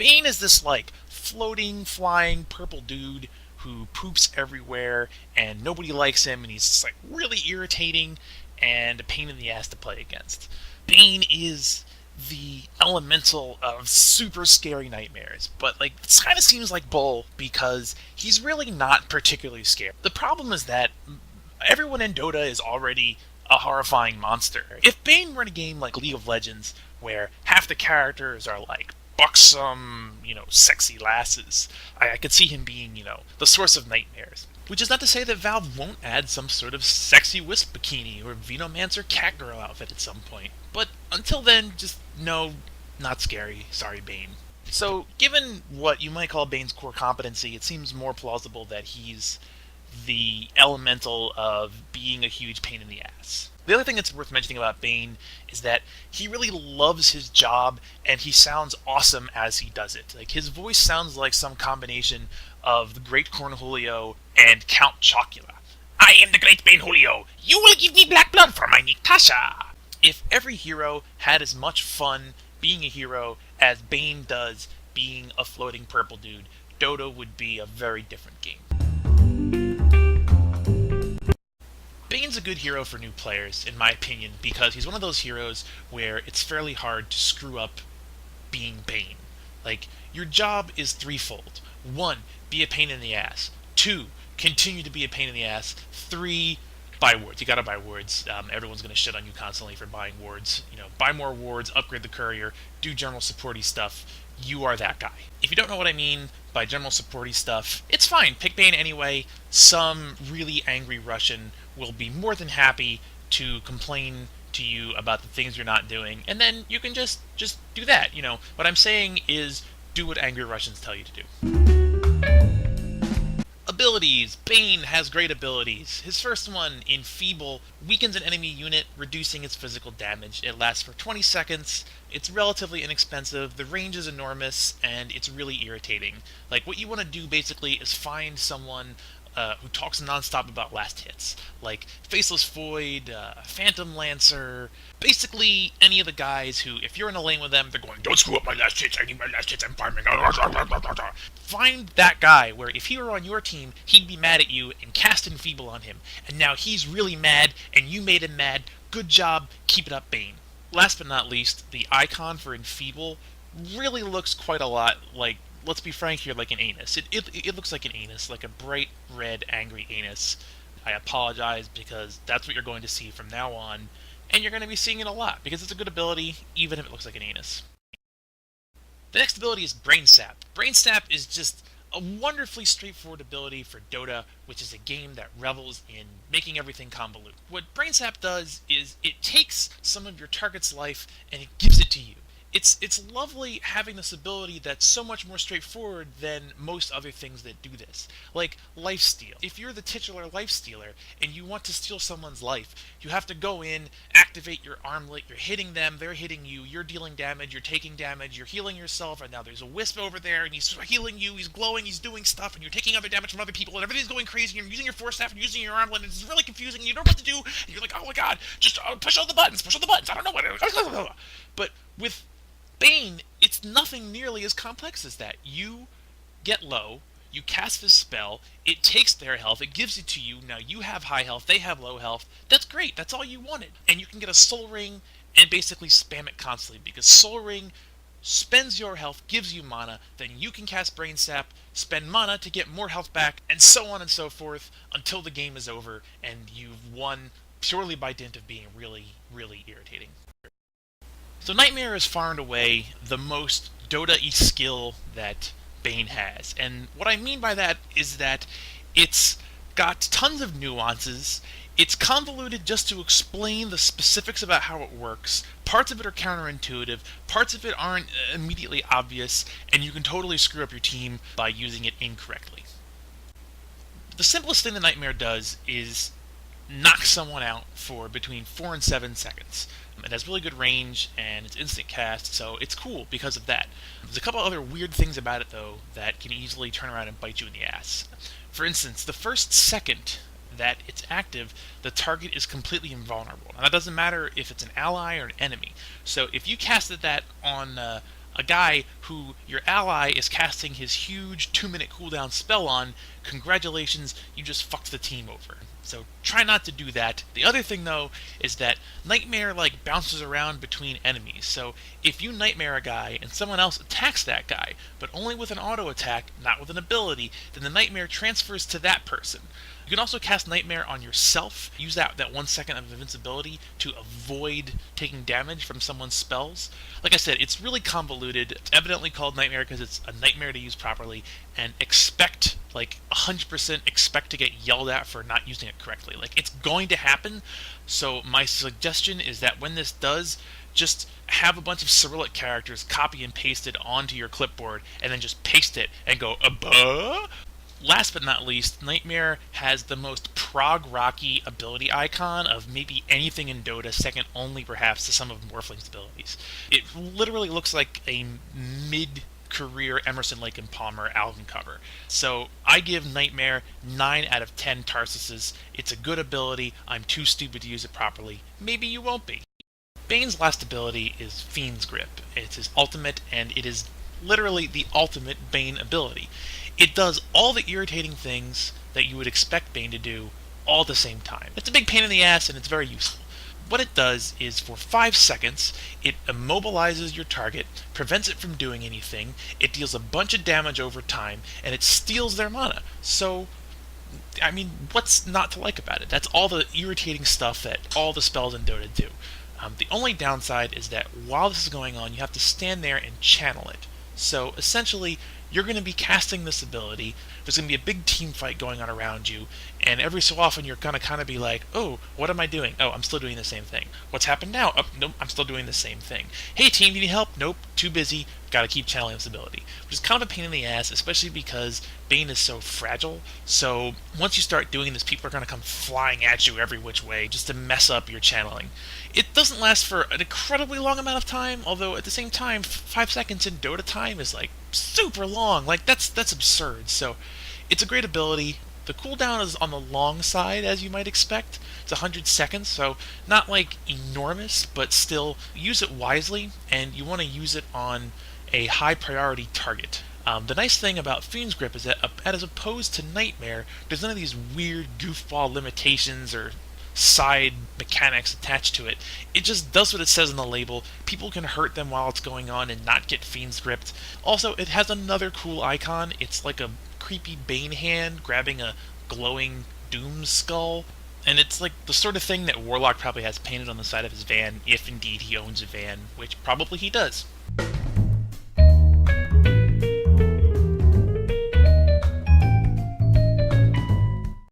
Bane is this, like, floating, flying purple dude who poops everywhere, and nobody likes him, and he's just, like, really irritating and a pain in the ass to play against. Bane is the elemental of super scary nightmares, but like this kind of seems like bull because he's really not particularly scary. The problem is that everyone in Dota is already a horrifying monster. If Bane were in a game like League of Legends, where half the characters are like buxom, sexy lasses, I could see him being, the source of nightmares. Which is not to say that Valve won't add some sort of sexy wisp bikini or Venomancer catgirl outfit at some point. But until then, just no, not scary. Sorry, Bane. So, given what you might call Bane's core competency, it seems more plausible that he's the elemental of being a huge pain in the ass. The other thing that's worth mentioning about Bane is that he really loves his job, and he sounds awesome as he does it. Like, his voice sounds like some combination of the Great Cornholio and Count Chocula. I am the Great Bane Julio. You will give me black blood for my Nikasha. If every hero had as much fun being a hero as Bane does being a floating purple dude, Dota would be a very different game. Bane's a good hero for new players, in my opinion, because he's one of those heroes where it's fairly hard to screw up being Bane. Like, your job is threefold. 1, be a pain in the ass. 2, continue to be a pain in the ass. 3, buy wards. You gotta buy wards. Everyone's gonna shit on you constantly for buying wards. Buy more wards, upgrade the courier, do general supporty stuff. You are that guy. If you don't know what I mean by general supporty stuff, it's fine. Pick Bane anyway. Some really angry Russian will be more than happy to complain to you about the things you're not doing, and then you can just do that. What I'm saying is do what angry Russians tell you to do. Abilities. Bane has great abilities. His first one, Enfeeble, weakens an enemy unit, reducing its physical damage. It lasts for 20 seconds. It's relatively inexpensive, the range is enormous, and it's really irritating. Like, what you want to do, basically, is find someone who talks nonstop about last hits. Like Faceless Void, Phantom Lancer, basically any of the guys who, if you're in a lane with them, they're going, don't screw up my last hits, I need my last hits, I'm farming. Find that guy where if he were on your team, he'd be mad at you and cast Enfeeble on him. And now he's really mad, and you made him mad. Good job, keep it up, Bane. Last but not least, the icon for Enfeeble really looks quite a lot like, let's be frank here, like an anus. It looks like an anus, like a bright red angry anus. I apologize because that's what you're going to see from now on, and you're going to be seeing it a lot because it's a good ability even if it looks like an anus. The next ability is Brain Sap. Brain Sap is just a wonderfully straightforward ability for Dota, which is a game that revels in making everything convoluted. What Brain Sap does is it takes some of your target's life and it gives it to you. It's lovely having this ability that's so much more straightforward than most other things that do this. Like lifesteal. If you're the titular lifestealer and you want to steal someone's life, you have to go in, activate your armlet, you're hitting them, they're hitting you, you're dealing damage, you're taking damage, you're healing yourself, and now there's a wisp over there and he's healing you, he's glowing, he's doing stuff, and you're taking other damage from other people, and everything's going crazy, and you're using your force staff and using your armlet, and it's really confusing, and you don't know what to do, and you're like, oh my god, just push all the buttons, I don't know what. But with Bane, it's nothing nearly as complex as that. You get low, you cast this spell, it takes their health, it gives it to you, now you have high health, they have low health. That's great, that's all you wanted. And you can get a Soul Ring and basically spam it constantly, because Soul Ring spends your health, gives you mana, then you can cast Brain Sap, spend mana to get more health back, and so on and so forth, until the game is over, and you've won purely by dint of being really, really irritating. So Nightmare is far and away the most Dota-y skill that Bane has. And what I mean by that is that it's got tons of nuances, it's convoluted just to explain the specifics about how it works, parts of it are counterintuitive, parts of it aren't immediately obvious, and you can totally screw up your team by using it incorrectly. The simplest thing the Nightmare does is knock someone out for between 4 and 7 seconds. It has really good range, and it's instant cast, so it's cool because of that. There's a couple other weird things about it, though, that can easily turn around and bite you in the ass. For instance, the first second that it's active, the target is completely invulnerable. And that doesn't matter if it's an ally or an enemy. So if you casted that on a A guy who your ally is casting his huge 2-minute cooldown spell on, congratulations, you just fucked the team over. So try not to do that. The other thing though is that Nightmare like bounces around between enemies. So if you Nightmare a guy and someone else attacks that guy, but only with an auto attack, not with an ability, then the Nightmare transfers to that person. You can also cast Nightmare on yourself. Use that 1 second of invincibility to avoid taking damage from someone's spells. Like I said, it's really convoluted. It's evidently called Nightmare because it's a nightmare to use properly, and expect, like 100% expect to get yelled at for not using it correctly. Like, it's going to happen, so my suggestion is that when this does, just have a bunch of Cyrillic characters copy and paste it onto your clipboard, and then just paste it and go, "Buh?" Last but not least, Nightmare has the most prog rocky ability icon of maybe anything in Dota, second only perhaps to some of Morphling's abilities. It literally looks like a mid-career Emerson, Lake and Palmer album cover. So I give Nightmare 9 out of 10 Tarsuses. It's a good ability. I'm too stupid to use it properly. Maybe you won't be. Bane's last ability is Fiend's Grip. It's his ultimate, and it is literally the ultimate Bane ability. It does all the irritating things that you would expect Bane to do all at the same time. It's a big pain in the ass, and it's very useful. What it does is, for 5 seconds, it immobilizes your target, prevents it from doing anything, it deals a bunch of damage over time, and it steals their mana. So, I mean, what's not to like about it? That's all the irritating stuff that all the spells in Dota do. The only downside is that while this is going on, you have to stand there and channel it. So essentially, you're going to be casting this ability, there's going to be a big team fight going on around you, and every so often you're going to kind of be like, oh, what am I doing? Oh, I'm still doing the same thing. What's happened now? Oh, nope, I'm still doing the same thing. Hey team, do you need help? Nope, too busy, gotta keep channeling this ability. Which is kind of a pain in the ass, especially because Bane is so fragile, so once you start doing this, people are going to come flying at you every which way just to mess up your channeling. It doesn't last for an incredibly long amount of time, although at the same time, 5 seconds in Dota time is like super long. Like, that's absurd. So it's a great ability. The cooldown is on the long side, as you might expect. It's 100 seconds, so not like enormous, but still use it wisely, and you want to use it on a high priority target. The nice thing about Fiend's Grip is that, as opposed to Nightmare, there's none of these weird goofball limitations or side mechanics attached to it. It just does what it says on the label. People can hurt them while it's going on and not get Fiend's Gripped. Also, it has another cool icon. It's like a creepy Bane hand grabbing a glowing Doom skull. And it's like the sort of thing that Warlock probably has painted on the side of his van, if indeed he owns a van, which probably he does.